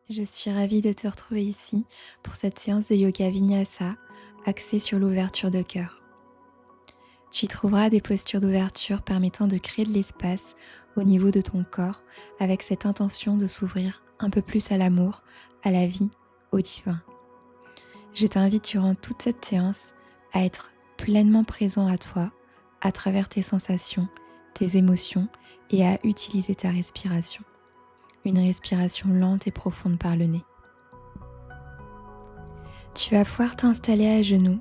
Je suis ravie de te retrouver ici pour cette séance de yoga vinyasa axée sur l'ouverture de cœur. Tu y trouveras des postures d'ouverture permettant de créer de l'espace au niveau de ton corps avec cette intention de s'ouvrir un peu plus à l'amour, à la vie, au divin. Je t'invite durant toute cette séance à être pleinement présent à toi à travers tes sensations, tes émotions et à utiliser ta respiration. Une respiration lente et profonde par le nez. Tu vas pouvoir t'installer à genoux,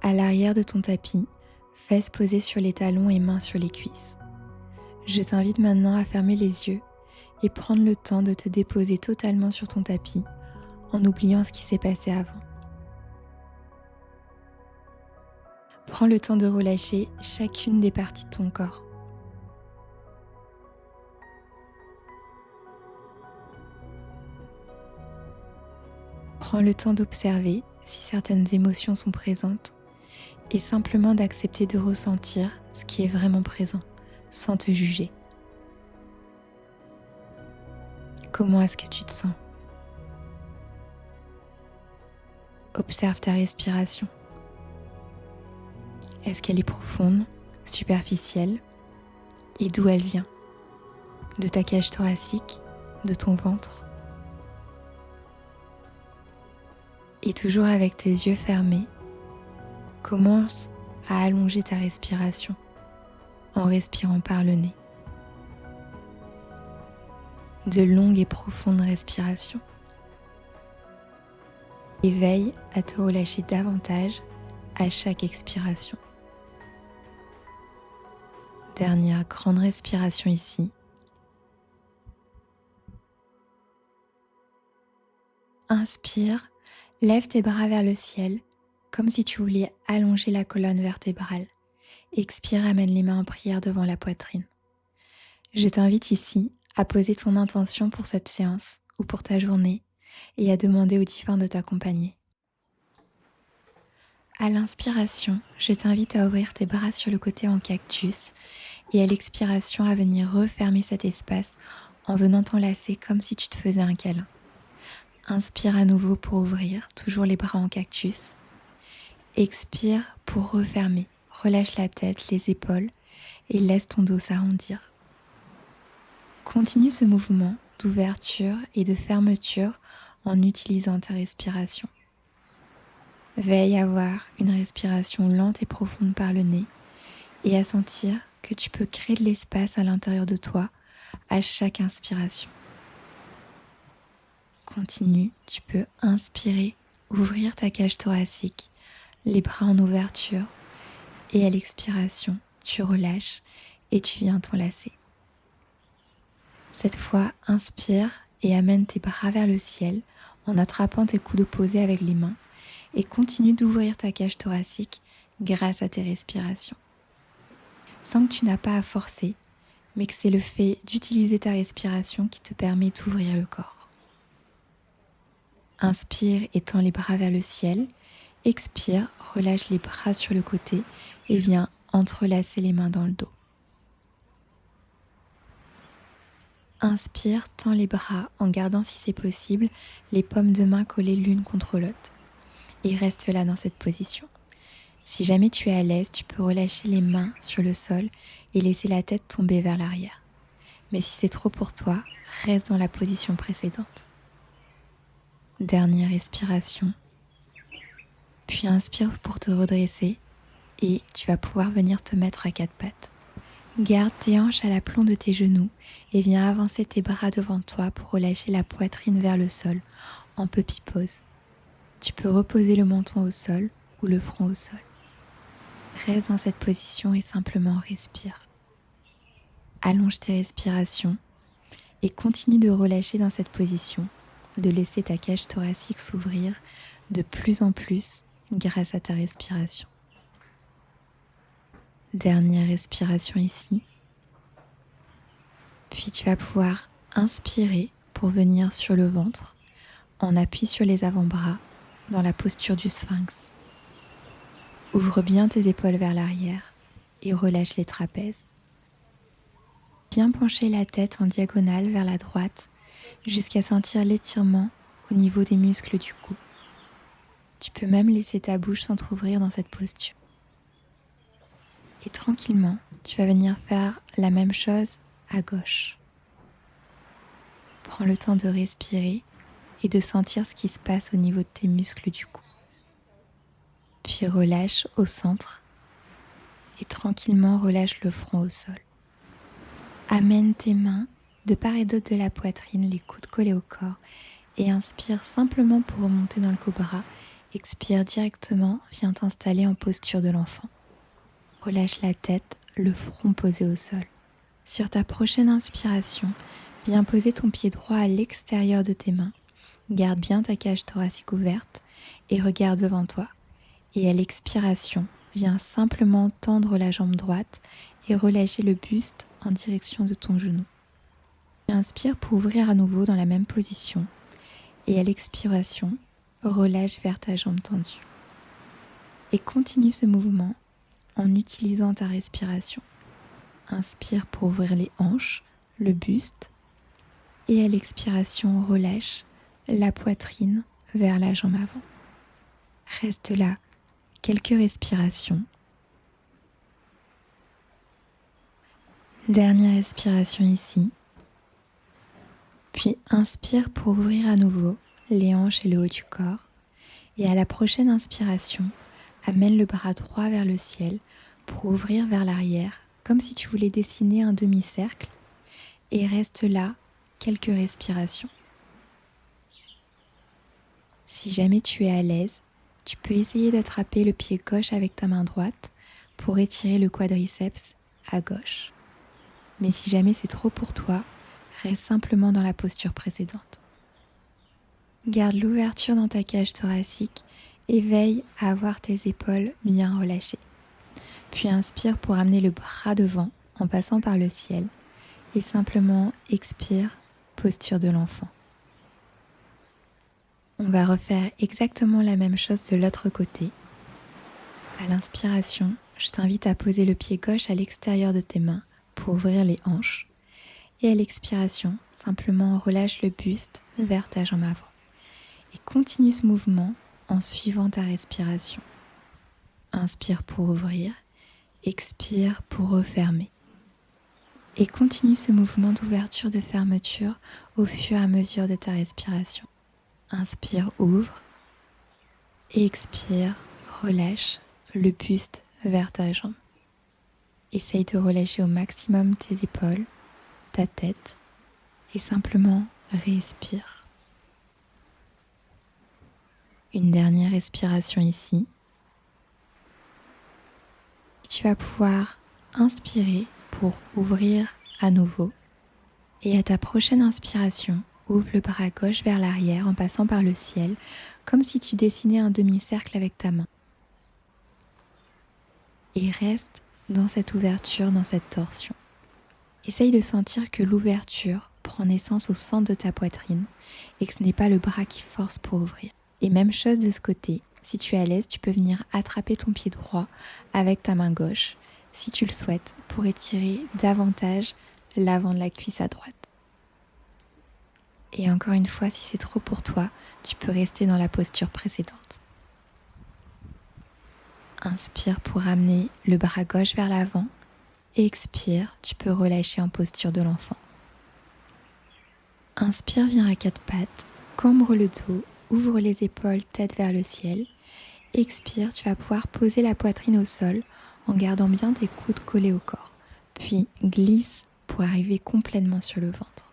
à l'arrière de ton tapis, fesses posées sur les talons et mains sur les cuisses. Je t'invite maintenant à fermer les yeux et prendre le temps de te déposer totalement sur ton tapis en oubliant ce qui s'est passé avant. Prends le temps de relâcher chacune des parties de ton corps. Prends le temps d'observer si certaines émotions sont présentes et simplement d'accepter de ressentir ce qui est vraiment présent, sans te juger. Comment est-ce que tu te sens ? Observe ta respiration. Est-ce qu'elle est profonde, superficielle ? Et d'où elle vient ? De ta cage thoracique, de ton ventre ? Et toujours avec tes yeux fermés, commence à allonger ta respiration en respirant par le nez. De longues et profondes respirations. Et veille à te relâcher davantage à chaque expiration. Dernière grande respiration ici. Inspire, lève tes bras vers le ciel comme si tu voulais allonger la colonne vertébrale. Expire, amène les mains en prière devant la poitrine. Je t'invite ici à poser ton intention pour cette séance ou pour ta journée et à demander au divin de t'accompagner. À l'inspiration, je t'invite à ouvrir tes bras sur le côté en cactus et à l'expiration à venir refermer cet espace en venant t'enlacer comme si tu te faisais un câlin. Inspire à nouveau pour ouvrir, toujours les bras en cactus. Expire pour refermer. Relâche la tête, les épaules et laisse ton dos s'arrondir. Continue ce mouvement d'ouverture et de fermeture en utilisant ta respiration. Veille à avoir une respiration lente et profonde par le nez et à sentir que tu peux créer de l'espace à l'intérieur de toi à chaque inspiration. Continue, tu peux inspirer, ouvrir ta cage thoracique, les bras en ouverture et à l'expiration, tu relâches et tu viens t'enlacer. Cette fois, inspire et amène tes bras vers le ciel en attrapant tes coudes opposés avec les mains et continue d'ouvrir ta cage thoracique grâce à tes respirations. Sens que tu n'as pas à forcer, mais que c'est le fait d'utiliser ta respiration qui te permet d'ouvrir le corps. Inspire et tends les bras vers le ciel. Expire, relâche les bras sur le côté et viens entrelacer les mains dans le dos. Inspire, tends les bras en gardant si c'est possible les paumes de main collées l'une contre l'autre. Et reste là dans cette position. Si jamais tu es à l'aise, tu peux relâcher les mains sur le sol et laisser la tête tomber vers l'arrière. Mais si c'est trop pour toi, reste dans la position précédente. Dernière respiration. Puis inspire pour te redresser et tu vas pouvoir venir te mettre à quatre pattes. Garde tes hanches à l'aplomb de tes genoux et viens avancer tes bras devant toi pour relâcher la poitrine vers le sol en puppy pose. Tu peux reposer le menton au sol ou le front au sol. Reste dans cette position et simplement respire. Allonge tes respirations et continue de relâcher dans cette position, de laisser ta cage thoracique s'ouvrir de plus en plus grâce à ta respiration. Dernière respiration ici. Puis tu vas pouvoir inspirer pour venir sur le ventre en appui sur les avant-bras dans la posture du sphinx. Ouvre bien tes épaules vers l'arrière et relâche les trapèzes. Bien pencher la tête en diagonale vers la droite jusqu'à sentir l'étirement au niveau des muscles du cou. Tu peux même laisser ta bouche s'entrouvrir dans cette posture. Et tranquillement, tu vas venir faire la même chose à gauche. Prends le temps de respirer et de sentir ce qui se passe au niveau de tes muscles du cou. Puis relâche au centre et tranquillement relâche le front au sol. Amène tes mains de part et d'autre de la poitrine, les coudes collés au corps et inspire simplement pour remonter dans le cobra. Expire directement, viens t'installer en posture de l'enfant. Relâche la tête, le front posé au sol. Sur ta prochaine inspiration, viens poser ton pied droit à l'extérieur de tes mains. Garde bien ta cage thoracique ouverte et regarde devant toi. Et à l'expiration, viens simplement tendre la jambe droite et relâcher le buste en direction de ton genou. Inspire pour ouvrir à nouveau dans la même position. Et à l'expiration, relâche vers ta jambe tendue. Et continue ce mouvement en utilisant ta respiration. Inspire pour ouvrir les hanches, le buste. Et à l'expiration, relâche la poitrine vers la jambe avant. Reste là quelques respirations. Dernière respiration ici. Puis inspire pour ouvrir à nouveau les hanches et le haut du corps. Et à la prochaine inspiration, amène le bras droit vers le ciel pour ouvrir vers l'arrière, comme si tu voulais dessiner un demi-cercle. Et reste là quelques respirations. Si jamais tu es à l'aise, tu peux essayer d'attraper le pied gauche avec ta main droite pour étirer le quadriceps à gauche. Mais si jamais c'est trop pour toi, reste simplement dans la posture précédente. Garde l'ouverture dans ta cage thoracique et veille à avoir tes épaules bien relâchées. Puis inspire pour amener le bras devant en passant par le ciel et simplement expire, posture de l'enfant. On va refaire exactement la même chose de l'autre côté. À l'inspiration, je t'invite à poser le pied gauche à l'extérieur de tes mains pour ouvrir les hanches. Et à l'expiration, simplement relâche le buste vers ta jambe avant. Et continue ce mouvement en suivant ta respiration. Inspire pour ouvrir, expire pour refermer. Et continue ce mouvement d'ouverture de fermeture au fur et à mesure de ta respiration. Inspire, ouvre, et expire, relâche le buste vers ta jambe. Essaye de relâcher au maximum tes épaules, ta tête, et simplement respire. Une dernière respiration ici. Tu vas pouvoir inspirer pour ouvrir à nouveau. Et à ta prochaine inspiration, ouvre le bras gauche vers l'arrière en passant par le ciel, comme si tu dessinais un demi-cercle avec ta main. Et reste dans cette ouverture, dans cette torsion. Essaye de sentir que l'ouverture prend naissance au centre de ta poitrine et que ce n'est pas le bras qui force pour ouvrir. Et même chose de ce côté, si tu es à l'aise, tu peux venir attraper ton pied droit avec ta main gauche, si tu le souhaites, pour étirer davantage l'avant de la cuisse à droite. Et encore une fois, si c'est trop pour toi, tu peux rester dans la posture précédente. Inspire pour amener le bras gauche vers l'avant. Et expire, tu peux relâcher en posture de l'enfant. Inspire, viens à quatre pattes, cambre le dos, ouvre les épaules, tête vers le ciel. Expire, tu vas pouvoir poser la poitrine au sol en gardant bien tes coudes collés au corps. Puis glisse pour arriver complètement sur le ventre.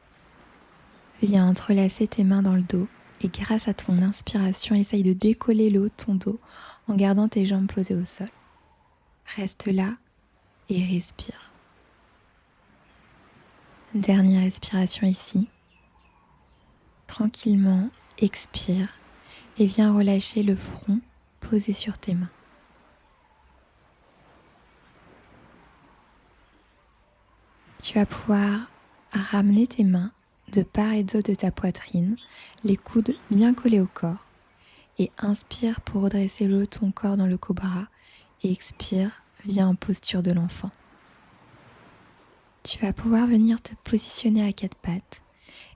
Viens entrelacer tes mains dans le dos et grâce à ton inspiration, essaye de décoller le haut de ton dos en gardant tes jambes posées au sol. Reste là et respire. Dernière respiration ici. Tranquillement, expire et viens relâcher le front posé sur tes mains. Tu vas pouvoir ramener tes mains de part et d'autre de ta poitrine, les coudes bien collés au corps. Et inspire pour redresser le haut de ton corps dans le cobra. Et expire, viens en posture de l'enfant. Tu vas pouvoir venir te positionner à quatre pattes.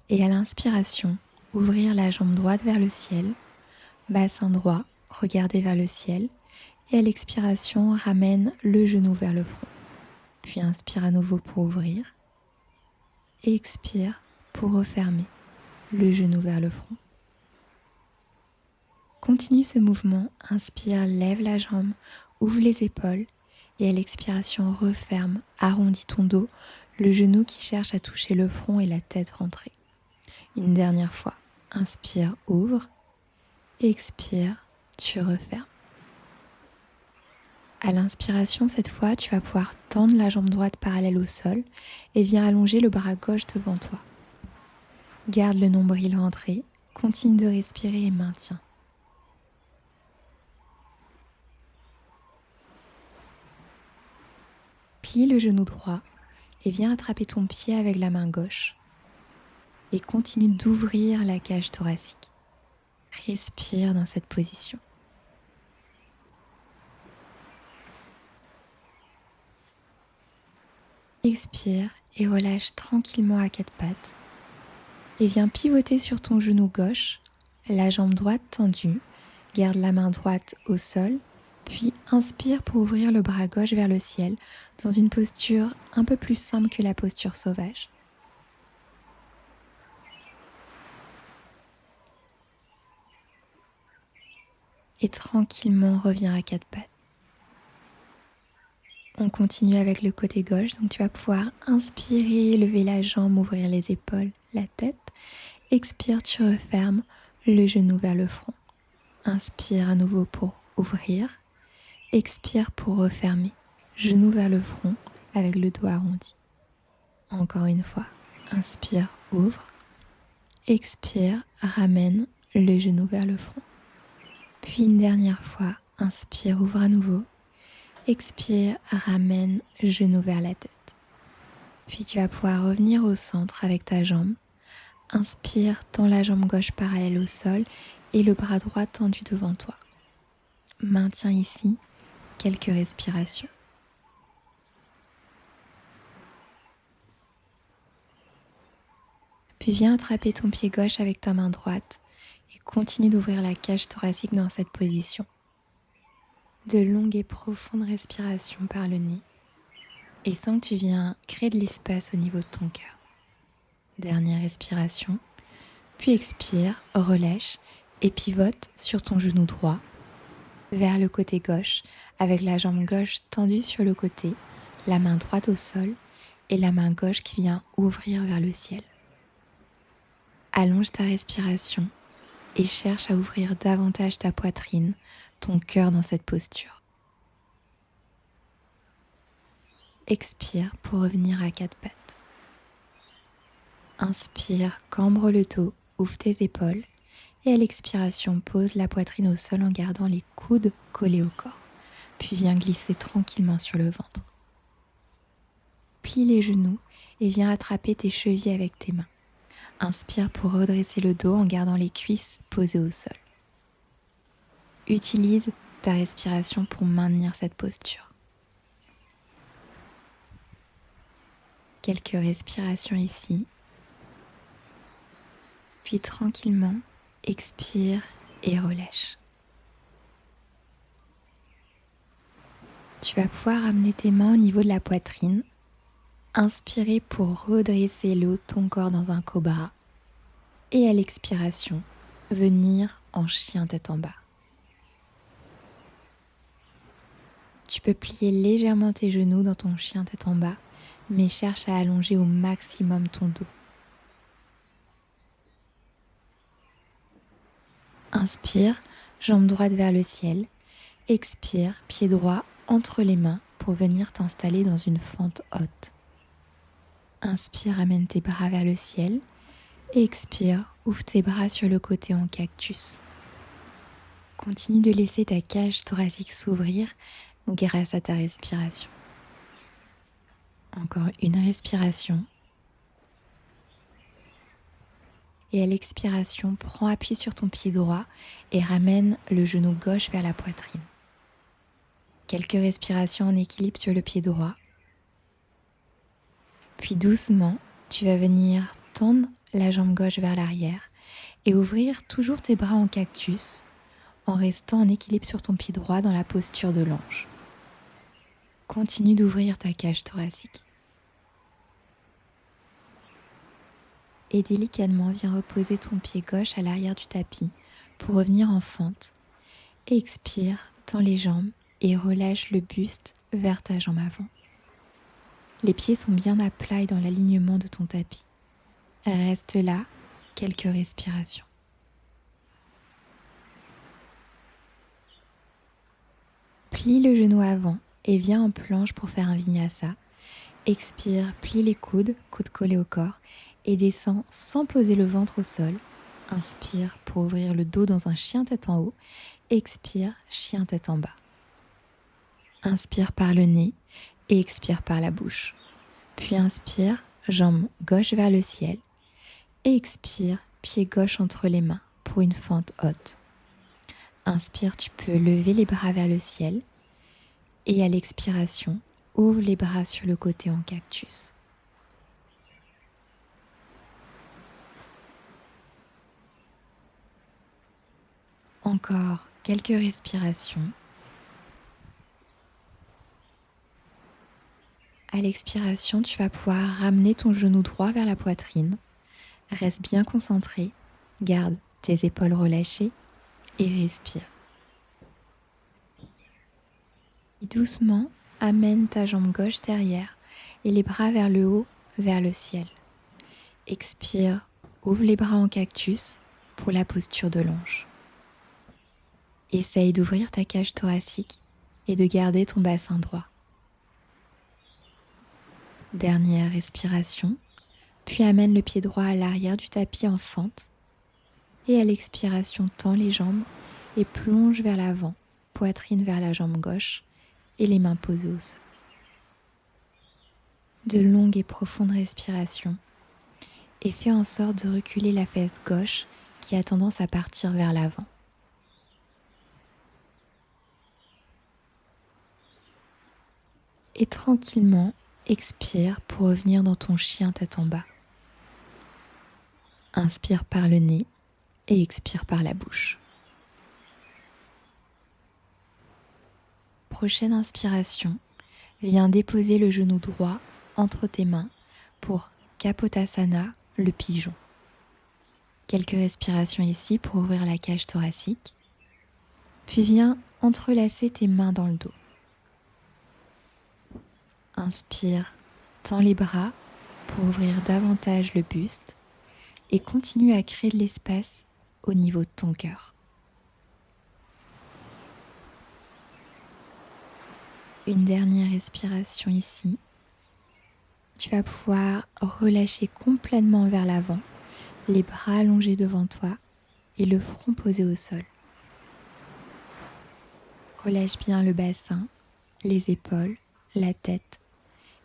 Et à l'inspiration, ouvrir la jambe droite vers le ciel, bassin droit, regarder vers le ciel. Et à l'expiration, ramène le genou vers le front. Puis inspire à nouveau pour ouvrir. Et expire pour refermer le genou vers le front. Continue ce mouvement. Inspire, lève la jambe, ouvre les épaules. Et à l'expiration, referme, arrondis ton dos, le genou qui cherche à toucher le front et la tête rentrée. Une dernière fois. Inspire, ouvre. Expire, tu refermes. À l'inspiration, cette fois, tu vas pouvoir tendre la jambe droite parallèle au sol et viens allonger le bras gauche devant toi. Garde le nombril rentré, continue de respirer et maintiens. Plie le genou droit et viens attraper ton pied avec la main gauche. Et continue d'ouvrir la cage thoracique. Respire dans cette position. Expire et relâche tranquillement à quatre pattes. Et viens pivoter sur ton genou gauche, la jambe droite tendue. Garde la main droite au sol, puis inspire pour ouvrir le bras gauche vers le ciel dans une posture un peu plus simple que la posture sauvage. Et tranquillement reviens à quatre pattes. On continue avec le côté gauche, donc tu vas pouvoir inspirer, lever la jambe, ouvrir les épaules, la tête. Expire, tu refermes le genou vers le front. Inspire à nouveau pour ouvrir. Expire pour refermer, genou vers le front avec le dos arrondi. Encore une fois, inspire, ouvre. Expire, ramène le genou vers le front. Puis une dernière fois, inspire, ouvre à nouveau. Expire, ramène genou vers la tête. Puis tu vas pouvoir revenir au centre avec ta jambe. Inspire, tends la jambe gauche parallèle au sol et le bras droit tendu devant toi. Maintiens ici quelques respirations. Puis viens attraper ton pied gauche avec ta main droite et continue d'ouvrir la cage thoracique dans cette position. De longues et profondes respirations par le nez et sens que tu viens créer de l'espace au niveau de ton cœur. Dernière respiration, puis expire, relâche et pivote sur ton genou droit vers le côté gauche avec la jambe gauche tendue sur le côté, la main droite au sol et la main gauche qui vient ouvrir vers le ciel. Allonge ta respiration et cherche à ouvrir davantage ta poitrine, ton cœur dans cette posture. Expire pour revenir à quatre pattes. Inspire, cambre le dos, ouvre tes épaules et à l'expiration, pose la poitrine au sol en gardant les coudes collés au corps. Puis viens glisser tranquillement sur le ventre. Plie les genoux et viens attraper tes chevilles avec tes mains. Inspire pour redresser le dos en gardant les cuisses posées au sol. Utilise ta respiration pour maintenir cette posture. Quelques respirations ici. Puis tranquillement, expire et relâche. Tu vas pouvoir amener tes mains au niveau de la poitrine. Inspirez pour redresser le haut de ton corps dans un cobra. Et à l'expiration, venir en chien tête en bas. Tu peux plier légèrement tes genoux dans ton chien tête en bas, mais cherche à allonger au maximum ton dos. Inspire, jambe droite vers le ciel. Expire, pied droit entre les mains pour venir t'installer dans une fente haute. Inspire, amène tes bras vers le ciel. Expire, ouvre tes bras sur le côté en cactus. Continue de laisser ta cage thoracique s'ouvrir grâce à ta respiration. Encore une respiration. Et à l'expiration, prends appui sur ton pied droit et ramène le genou gauche vers la poitrine. Quelques respirations en équilibre sur le pied droit. Puis doucement, tu vas venir tendre la jambe gauche vers l'arrière et ouvrir toujours tes bras en cactus en restant en équilibre sur ton pied droit dans la posture de l'ange. Continue d'ouvrir ta cage thoracique. Et délicatement, viens reposer ton pied gauche à l'arrière du tapis pour revenir en fente. Et expire, tends les jambes et relâche le buste vers ta jambe avant. Les pieds sont bien à plat et dans l'alignement de ton tapis. Reste là, quelques respirations. Plie le genou avant et viens en planche pour faire un vinyasa. Expire, plie les coudes, coudes collés au corps et descends sans poser le ventre au sol. Inspire pour ouvrir le dos dans un chien tête en haut. Expire, chien tête en bas. Inspire par le nez et expire par la bouche. Puis inspire, jambe gauche vers le ciel. Et expire, pied gauche entre les mains pour une fente haute. Inspire, tu peux lever les bras vers le ciel. Et à l'expiration, ouvre les bras sur le côté en cactus. Encore quelques respirations. À l'expiration, tu vas pouvoir ramener ton genou droit vers la poitrine. Reste bien concentré. Garde tes épaules relâchées et respire. Et doucement, amène ta jambe gauche derrière et les bras vers le haut, vers le ciel. Expire, ouvre les bras en cactus pour la posture de l'ange. Essaye d'ouvrir ta cage thoracique et de garder ton bassin droit. Dernière respiration, puis amène le pied droit à l'arrière du tapis en fente et à l'expiration, tends les jambes et plonge vers l'avant, poitrine vers la jambe gauche et les mains posées au sol. De longues et profondes respirations et fais en sorte de reculer la fesse gauche qui a tendance à partir vers l'avant. Et tranquillement, expire pour revenir dans ton chien tête en bas. Inspire par le nez et expire par la bouche. Prochaine inspiration, viens déposer le genou droit entre tes mains pour Kapotasana, le pigeon. Quelques respirations ici pour ouvrir la cage thoracique. Puis viens entrelacer tes mains dans le dos. Inspire, tends les bras pour ouvrir davantage le buste et continue à créer de l'espace au niveau de ton cœur. Une dernière respiration ici. Tu vas pouvoir relâcher complètement vers l'avant, les bras allongés devant toi et le front posé au sol. Relâche bien le bassin, les épaules, la tête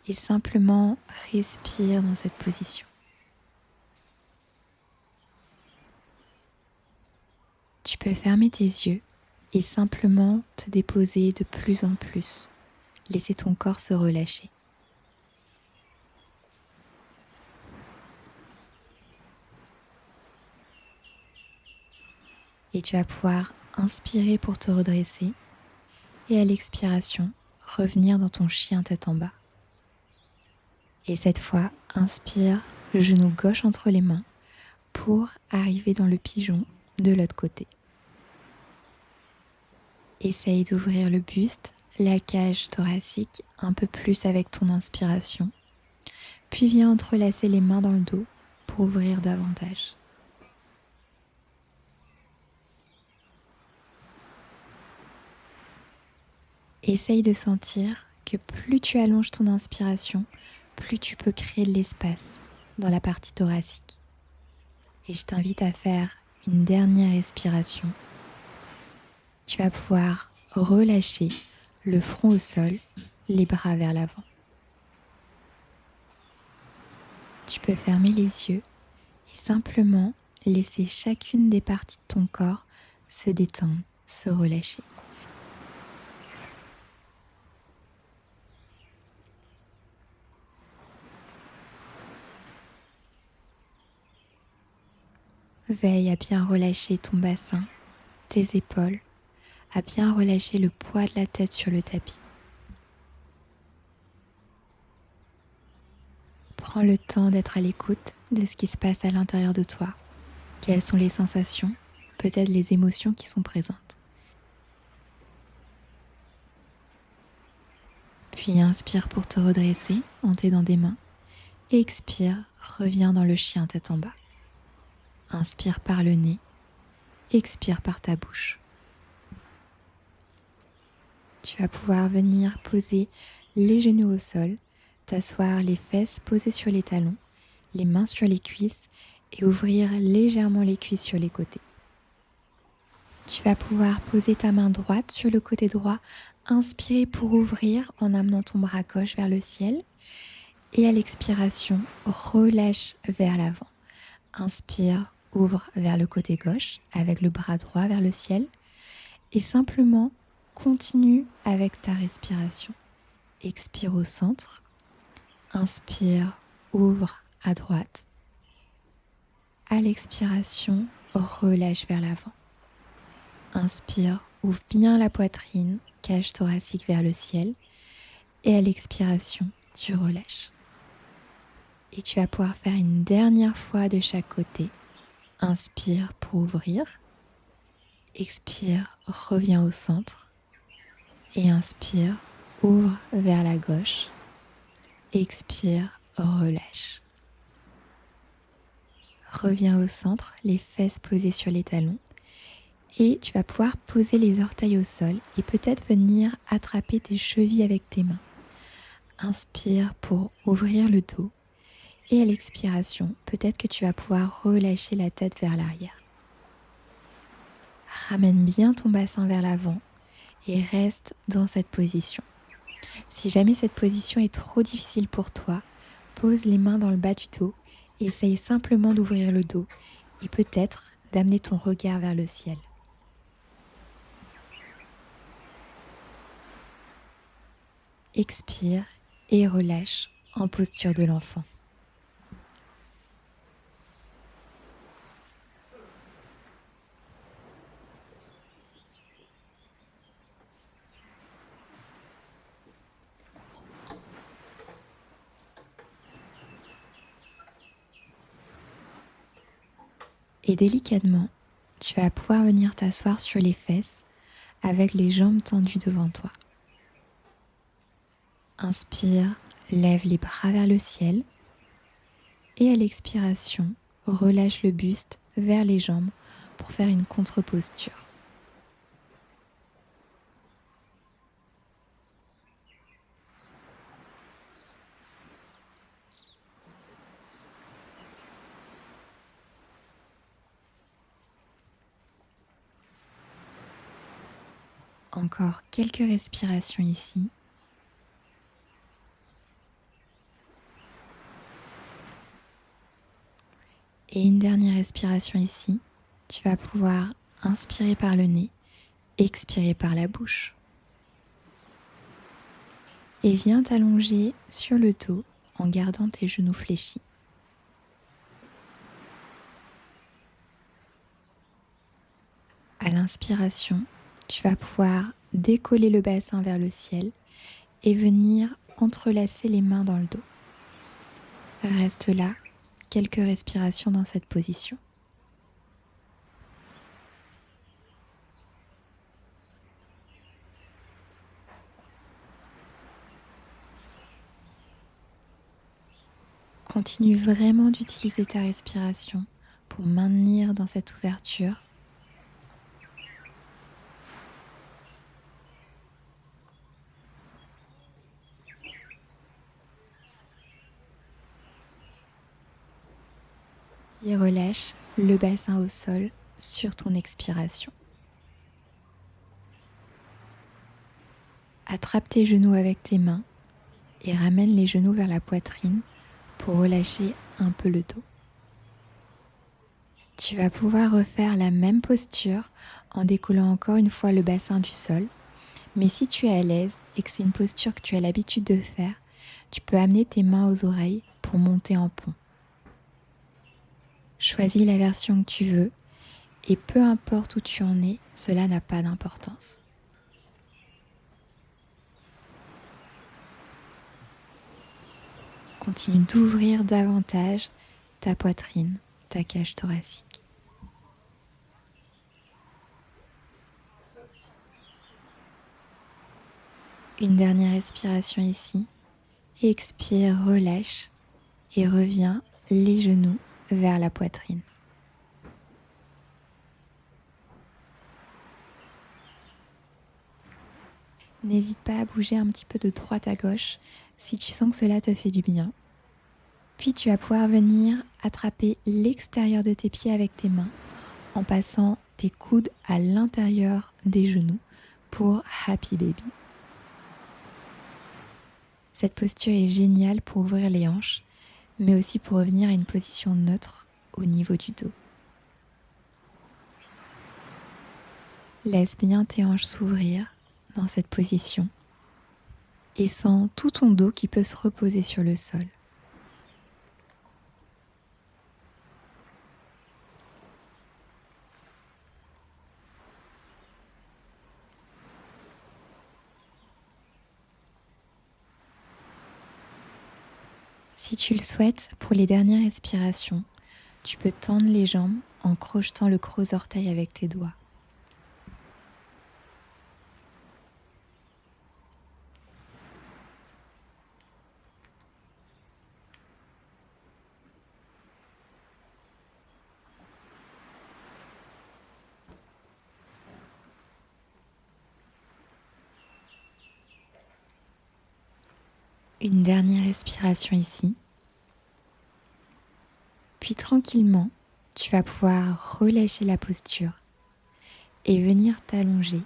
et simplement respire dans cette position. Tu peux fermer tes yeux et simplement te déposer de plus en plus. Laisser ton corps se relâcher. Et tu vas pouvoir inspirer pour te redresser et à l'expiration, revenir dans ton chien tête en bas. Et cette fois, inspire le genou gauche entre les mains pour arriver dans le pigeon de l'autre côté. Essaye d'ouvrir le buste, la cage thoracique un peu plus avec ton inspiration. Puis viens entrelacer les mains dans le dos pour ouvrir davantage. Essaye de sentir que plus tu allonges ton inspiration, plus tu peux créer de l'espace dans la partie thoracique. Et je t'invite à faire une dernière respiration. Tu vas pouvoir relâcher le front au sol, les bras vers l'avant. Tu peux fermer les yeux et simplement laisser chacune des parties de ton corps se détendre, se relâcher. Veille à bien relâcher ton bassin, tes épaules, à bien relâcher le poids de la tête sur le tapis. Prends le temps d'être à l'écoute de ce qui se passe à l'intérieur de toi. Quelles sont les sensations, peut-être les émotions qui sont présentes. Puis inspire pour te redresser en t'aidant des mains. Et expire, reviens dans le chien tête en bas. Inspire par le nez, expire par ta bouche. Tu vas pouvoir venir poser les genoux au sol, t'asseoir les fesses posées sur les talons, les mains sur les cuisses et ouvrir légèrement les cuisses sur les côtés. Tu vas pouvoir poser ta main droite sur le côté droit, inspirer pour ouvrir en amenant ton bras gauche vers le ciel et à l'expiration, relâche vers l'avant. Inspire, ouvre vers le côté gauche avec le bras droit vers le ciel et simplement continue avec ta respiration. Expire au centre, inspire, ouvre à droite. À l'expiration, relâche vers l'avant. Inspire, ouvre bien la poitrine, cage thoracique vers le ciel. Et à l'expiration, tu relâches. Et tu vas pouvoir faire une dernière fois de chaque côté. Inspire pour ouvrir. Expire, reviens au centre. Et inspire, ouvre vers la gauche. Expire, relâche. Reviens au centre, les fesses posées sur les talons. Et tu vas pouvoir poser les orteils au sol et peut-être venir attraper tes chevilles avec tes mains. Inspire pour ouvrir le dos. Et à l'expiration, peut-être que tu vas pouvoir relâcher la tête vers l'arrière. Ramène bien ton bassin vers l'avant et reste dans cette position. Si jamais cette position est trop difficile pour toi, pose les mains dans le bas du dos et essaye simplement d'ouvrir le dos et peut-être d'amener ton regard vers le ciel. Expire et relâche en posture de l'enfant. Et délicatement, tu vas pouvoir venir t'asseoir sur les fesses avec les jambes tendues devant toi. Inspire, lève les bras vers le ciel et à l'expiration, relâche le buste vers les jambes pour faire une contre-posture. Encore quelques respirations ici. Et une dernière respiration ici. Tu vas pouvoir inspirer par le nez, expirer par la bouche. Et viens t'allonger sur le dos en gardant tes genoux fléchis. À l'inspiration, tu vas pouvoir décoller le bassin vers le ciel et venir entrelacer les mains dans le dos. Reste là, quelques respirations dans cette position. Continue vraiment d'utiliser ta respiration pour maintenir dans cette ouverture. Et relâche le bassin au sol sur ton expiration. Attrape tes genoux avec tes mains et ramène les genoux vers la poitrine pour relâcher un peu le dos. Tu vas pouvoir refaire la même posture en décollant encore une fois le bassin du sol. Mais si tu es à l'aise et que c'est une posture que tu as l'habitude de faire, tu peux amener tes mains aux oreilles pour monter en pont. Choisis la version que tu veux et peu importe où tu en es, cela n'a pas d'importance. Continue d'ouvrir davantage ta poitrine, ta cage thoracique. Une dernière respiration ici. Expire, relâche et reviens les genoux vers la poitrine. N'hésite pas à bouger un petit peu de droite à gauche si tu sens que cela te fait du bien. Puis tu vas pouvoir venir attraper l'extérieur de tes pieds avec tes mains en passant tes coudes à l'intérieur des genoux pour Happy Baby. Cette posture est géniale pour ouvrir les hanches, mais aussi pour revenir à une position neutre au niveau du dos. Laisse bien tes hanches s'ouvrir dans cette position et sens tout ton dos qui peut se reposer sur le sol. Si tu le souhaites, pour les dernières respirations, tu peux tendre les jambes en crochetant le gros orteil avec tes doigts. Une dernière respiration ici. Puis tranquillement, tu vas pouvoir relâcher la posture et venir t'allonger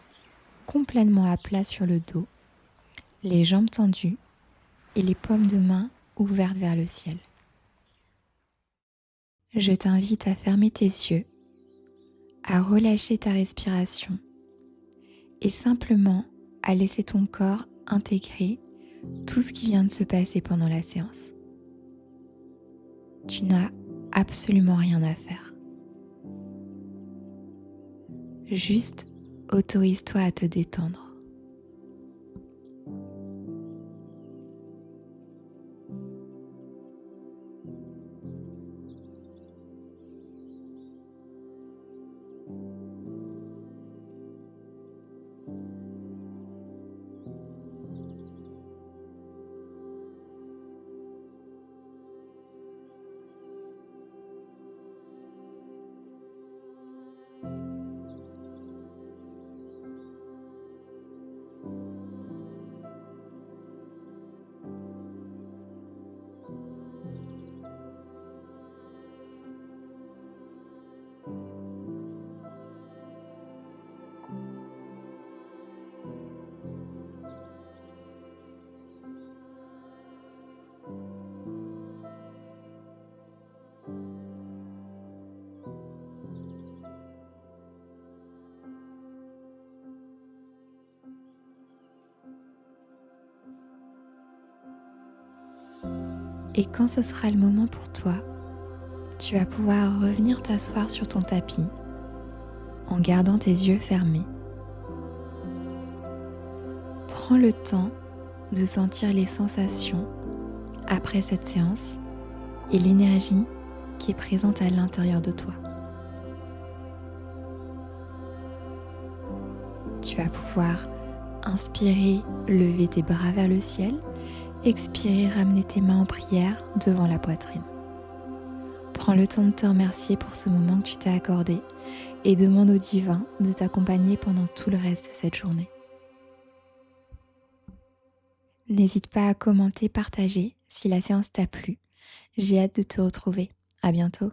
complètement à plat sur le dos, les jambes tendues et les paumes de main ouvertes vers le ciel. Je t'invite à fermer tes yeux, à relâcher ta respiration et simplement à laisser ton corps intégrer tout ce qui vient de se passer pendant la séance. Tu n'as absolument rien à faire. Juste autorise-toi à te détendre. Et quand ce sera le moment pour toi, tu vas pouvoir revenir t'asseoir sur ton tapis en gardant tes yeux fermés. Prends le temps de sentir les sensations après cette séance et l'énergie qui est présente à l'intérieur de toi. Tu vas pouvoir inspirer, lever tes bras vers le ciel. Expirer, ramener tes mains en prière devant la poitrine. Prends le temps de te remercier pour ce moment que tu t'es accordé et demande au divin de t'accompagner pendant tout le reste de cette journée. N'hésite pas à commenter, partager si la séance t'a plu. J'ai hâte de te retrouver. À bientôt.